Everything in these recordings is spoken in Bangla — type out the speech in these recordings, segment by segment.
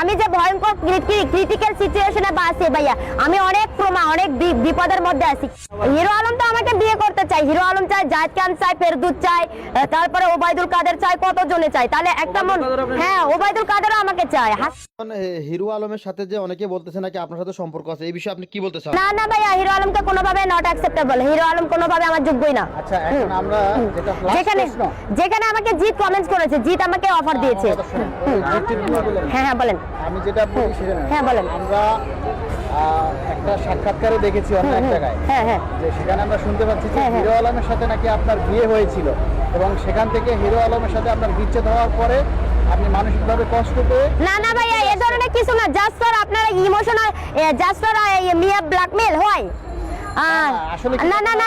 আমি যে ভয়ঙ্কর ক্রিটিক্যাল সিচুয়েশনে আছি ভাইয়া, আমি অনেক বিপদের মধ্যে আছি। হিরো আলম তো আমাকে বিয়ে করতে চাই, হিরো আলম চাই, জাহিদ খান চাই, ফেরদৌস চাই, তারপরে ওবায়দুল কাদের চাই, কতজনে চাই, তাহলে একটা মন। হ্যাঁ, ওবায়দুল কাদেরও আমাকে চাই। হিরো আলমের সাথে যে অনেকে বলতেছে নাকি আপনার সাথে সম্পর্ক আছে, এই বিষয়ে আপনি কি বলতে চান? না ভাইয়া, হিরো আলমকে কোনোভাবে নট অ্যাকসেপ্টেবল। হিরো আলম কোনোভাবে আমার যোগ্যই না। আচ্ছা, এখন আমরা যেখানে আমাকে জিৎ কমেন্টস করেছে, জিৎ আমাকে অফার দিয়েছে। হ্যাঁ বলেন। আমি যেটা বলি সেটা না। হ্যাঁ বলেন। আমরা একটা সাক্ষাৎকারে দেখেছি অন্য এক জায়গায়, হ্যাঁ যে সেখানে আমরা শুনতে পাচ্ছি যে হ্যাঁ। হিরো আলমের সাথে নাকি আপনার বিয়ে হয়েছিল এবং সেখান থেকে হিরো আলমের সাথে আপনার বিচ্ছেদ হওয়ার পরে আপনি মানসিকভাবে কষ্ট পেয়ে। না ভাইয়া, এ ধরনের কিছু না। জাস্ট ফর আপনারা ইমোশনাল, জাস্ট ফর মিয়া ব্ল্যাকমেল হয়।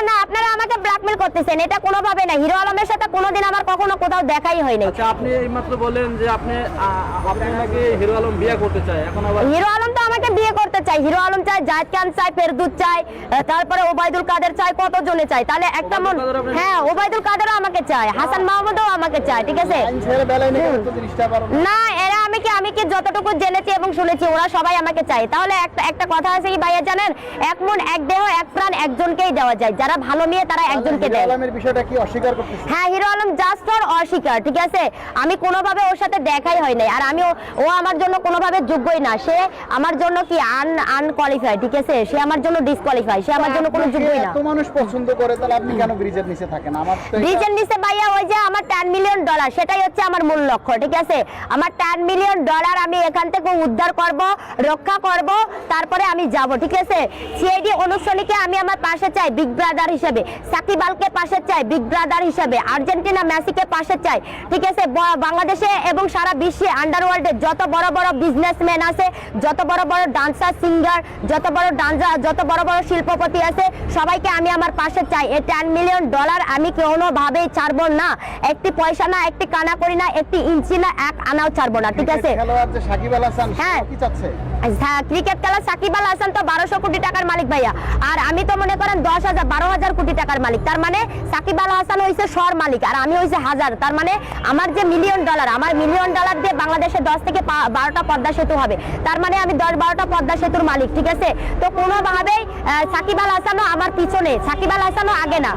না, আপনারা আমাকে ব্ল্যাকমেল করতেছেন, এটা কোনোভাবে না। হিরো আলমের সাথে কোনোদিন আমার কখনো কোথাও দেখাই হয়নি। আচ্ছা, আপনি এইমাত্র বলেন যে আপনি নাকি হিরো আলম বিয়ে করতে চায়, এখন আবার হিরো আলম তো আমাকে বিয়ে করতে চাই। হিরো আলম চাই, জাহিদ খান চাই, ফেরদৌস চাই, তারপরে ওবায়দুল কাদের চাই, কতজনে চাই, তাহলে একটা মন। হ্যাঁ, ওবায়দুল কাদেরও আমাকে চাই, হাসান মাহমুদও আমাকে চাই, ঠিক আছে। না, এরা আমি কি যতটুকু জেনেছি এবং শুনেছি, ওরা সবাই আমাকে চাই। তাহলে একটা কথা আছে কি ভাইয়া জানেন, এক মন এক দেহ এক প্রাণ একজনকেই দেওয়া যায়। যারা ভালো মেয়ে তারা একজনকে দেয়। হিরো আলমের বিষয়টা কি অস্বীকার করতেছেন? হ্যাঁ, হিরো আলম জাস্ট ফর অস্বীকার, ঠিক আছে। আমি কোনোভাবে ওর সাথে দেখাই হয় নাই, আর ও আমার জন্য কোনোভাবে যোগ্যই না। সে আমার জন্য কি আনকোয়ালিফাই, ঠিক আছে। সে আমার জন্য ডিসকোয়ালিফাই, সে আমার জন্য কোনো যোগ্যই না। এত মানুষ পছন্দ করে, তাহলে আপনি কেন ব্রিজের নিচে থাকেন? আমার তো ব্রিজের নিচে ভাইয়া, ওই যে আমার $10 মিলিয়ন, সেটাই হচ্ছে আমার মূল লক্ষ্য, ঠিক আছে। আমার $10 মিলিয়ন আমি এখান থেকে উদ্ধার করব, রক্ষা করব, তারপরে আমি যাব, ঠিক আছে। সিআইডি অনুসরণীকে আমি আমার পাশে চাই বিগ ব্রাদার হিসেবে, সাকিব আলকে পাশে চাই বিগ ব্রাদার হিসেবে, আর্জেন্টিনা মেসিকে পাশে চাই, ঠিক আছে। বাংলাদেশে এবং সারা বিশ্বে আন্ডারওয়ার্ল্ডে যত বড় বড় বিজনেসম্যান আছে, যত বড় বড় ডান্সার সিঙ্গার, যত বড় বড় শিল্পপতি আছে, সবাইকে আমি আমার পাশে চাই। এই $10 মিলিয়ন আমি কোনোভাবেই ছাড়বো না। একটি পয়সা না, একটি কানা করি না, একটি ইঞ্চি না, এক আনাও ছাড়বো না, ঠিক আছে। খেলোয়াড় যে সাকিব আল হাসান, হ্যাঁ। কি চাচ্ছে? ক্রিকেট খেলা সাকিব আল হাসান তো 1200 কোটি টাকার মালিক ভাইয়া, আর আমি তো মনে করেন 12,000 কোটি টাকার মালিক। তার মানে সাকিব আল হাসান হইছে শর মালিক, আর আমি হইছে হাজার। তার মানে আমার যে $1 মিলিয়ন, আমার $1 মিলিয়ন দিয়ে বাংলাদেশে 10 থেকে 12টা পদ্মা সেতু হবে। তার মানে আমি 10-12টা পদ্মা সেতুর মালিক, ঠিক আছে। তো কোনোভাবেই সাকিব আল হাসানও আমার পিছনে, সাকিব আল হাসানও আগে না।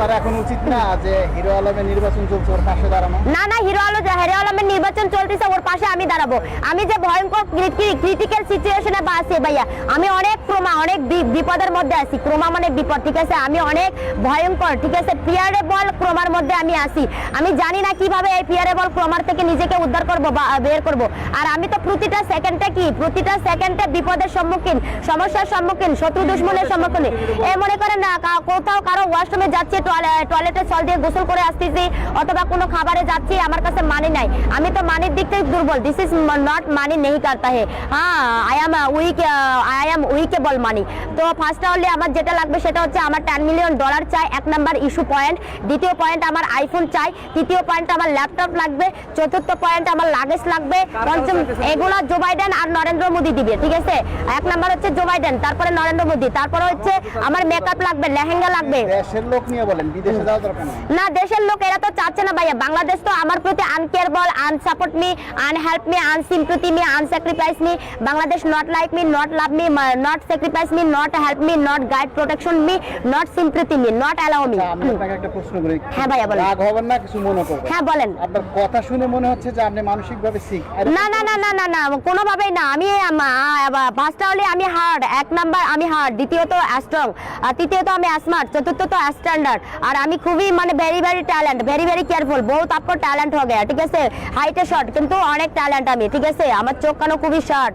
আর এখন উচিত না যে হিরো আলমের নির্বাচন চলছে, ওর পাশে দাঁড়ানো? না, হিরো আলমের নির্বাচন চলতেছে, ওর পাশে আমি দাঁড়াবো। আমি যে ভয়ঙ্কর ক্রিটিক্যাল সিচুয়েশনে আছি ভাইয়া, আমি অনেক বিপদের মধ্যে আছি। ক্রোমা মানে বিপদ, ঠিক আছে। আমি অনেক ভয়ঙ্কর, ঠিক আছে, পিয়ারেবল ক্রোমার মধ্যে আমি আছি। আমি জানি না কিভাবে এই পিয়ারেবল ক্রোমার থেকে নিজেকে উদ্ধার করব বা বের করব। আর আমি তো প্রতিটা সেকেন্ডে বিপদের সম্মুখীন, সমস্যার সম্মুখীন, শত্রু দুশ্মনের সম্মুখীন। মনে করেন না, কোথাও কারো ওয়াশরুমে যাচ্ছি, টয়লেটে জল দিয়ে গোসল করে আসতেছি, অথবা কোনো খাবারে যাচ্ছি, আমার কাছে মানি নাই। আমি তো মানির দিক থেকে দুর্বল। দিস ইজ নট মানি नहीं करता है। हाँ, आई एम উইকেবল মানি। তো ফার্স্ট অনলি আমার যেটা লাগবে সেটা হচ্ছে আমার $10 মিলিয়ন চাই, 1 নাম্বার ইস্যু পয়েন্ট। দ্বিতীয় পয়েন্ট আমার আইফোন চাই। তৃতীয় পয়েন্ট আমার ল্যাপটপ লাগবে। চতুর্থ পয়েন্ট আমার লাগেজ লাগবে। পঞ্চম, এগুলা জো বাইডেন আর নরেন্দ্র মোদি দিবে, ঠিক আছে। 1 নাম্বার হচ্ছে জো বাইডেন, তারপরে নরেন্দ্র মোদি, তারপরে হচ্ছে আমার মেকআপ লাগবে, লেহেঙ্গা লাগবে। দেশের লোক নিয়ে বলেন, বিদেশে যাওয়া দরকার না, দেশের লোক এরা তো চাচ্ছে না ভাইয়া। বাংলাদেশ তো আমার প্রতি uncareable, unsupport me, unhelp me, unsympathy me, unsacrifice me. Bangladesh not like me, not love me, not sacrifice me, not help me, not guide protection me, not sympathy me, not allow me. আমি আপনাকে একটা প্রশ্ন করি। হ্যাঁ ভাইয়া বলেন। রাগ হবেন না, কিছু মনে করবেন? হ্যাঁ বলেন। আপনার কথা শুনে মনে হচ্ছে যে আপনি মানসিকভাবে সিক। না, কোনোভাবেই না। আমি ফার্স্ট হলে আমি হার্ড, 1 নাম্বার আমি হার্ড, দ্বিতীয়ত স্ট্রং, তৃতীয়ত আমি স্মার্ট, চতুর্থত স্ট্যান্ডার্ড, আর আমি খুবই মানে ভেরি ট্যালেন্ট, ভেরি কেয়ারফুল। বহুত आपको ট্যালেন্ট हो गया, ঠিক আছে। হাইটে শর্ট, কিন্তু অনেক ট্যালেন্ট আমি, ঠিক আছে। আমার চোখ কানো খুবই শর্ট,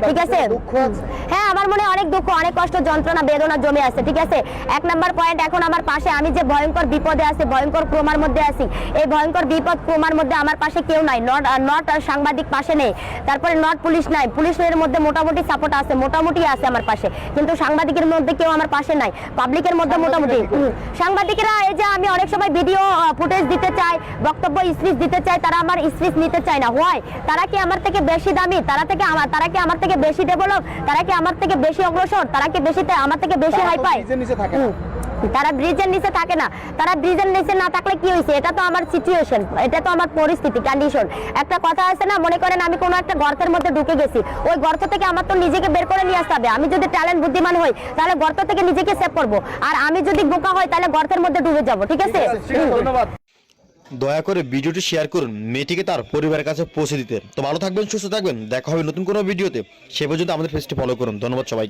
ঠিক আছে। হ্যাঁ, আমার মনে অনেক দুঃখ, অনেক কষ্ট, যন্ত্রণা, বেদনা জমে আছে, ঠিক আছে। 1 নাম্বার পয়েন্ট এখন আমার পাশে, আমি যে ভয়ঙ্কর বিপদে আছি, ভয়ঙ্কর ক্রোমার মধ্যে আছি, এই ভয়ঙ্কর বিপদ ক্রোমার মধ্যে আমার পাশে কেউ নাই। নট সাংবাদিক পাশে নেই, তারপরে নট পুলিশ নাই। পুলিশের মধ্যে মোটামুটি সাপোর্ট আছে, মোটামুটি আছে আমার পাশে, কিন্তু সাংবাদিকের মধ্যে কেউ আমার পাশে নাই। পাবলিকের মধ্যে মোটামুটি সাংবাদিকেরা, এই যে আমি অনেক সময় ভিডিও ফুটেজ দিতে চাই, বক্তব্য স্পিচ দিতে চাই, তারা আমার স্পিচ নিতে চায় না। হয় তারা কি আমার থেকে বেশি দামি? তারা কি আমার থেকে বেশি ডেভেলপ? তারা কি আমার থেকে বেশি অগ্রসর? তারা কি আমার থেকে বেশি হাই পায়? তারা ব্রিজের নিচে থাকে না, তারা ব্রিজের নিচে না থাকলে কি হয়েছে, এটা তো আমার সিচুয়েশন, এটা তো আমার পরিস্থিতি, কন্ডিশন। একটা কথা আছে না, মনে করেন আমি কোনো একটা গর্তের মধ্যে ঢুকে গেছি, ওই গর্ত থেকে আমার তো নিজেকে বের করে নিয়ে আসতে হবে। আমি যদি ট্যালেন্ট বুদ্ধিমান হই তাহলে গর্ত থেকে নিজেকে সেভ করব, আর আমি যদি বোকা হই তাহলে গর্তের মধ্যে ডুবে যাব। ঠিক আছে? ধন্যবাদ। দয়া করে ভিডিওটি শেয়ার করুন, মেয়েটিকে তার পরিবারের কাছে পৌঁছে দিতে। তো ভালো থাকবেন, সুস্থ থাকবেন, দেখা হবে নতুন কোনো ভিডিওতে। সে পর্যন্ত আমাদের পেজটি ফলো করুন। ধন্যবাদ সবাই।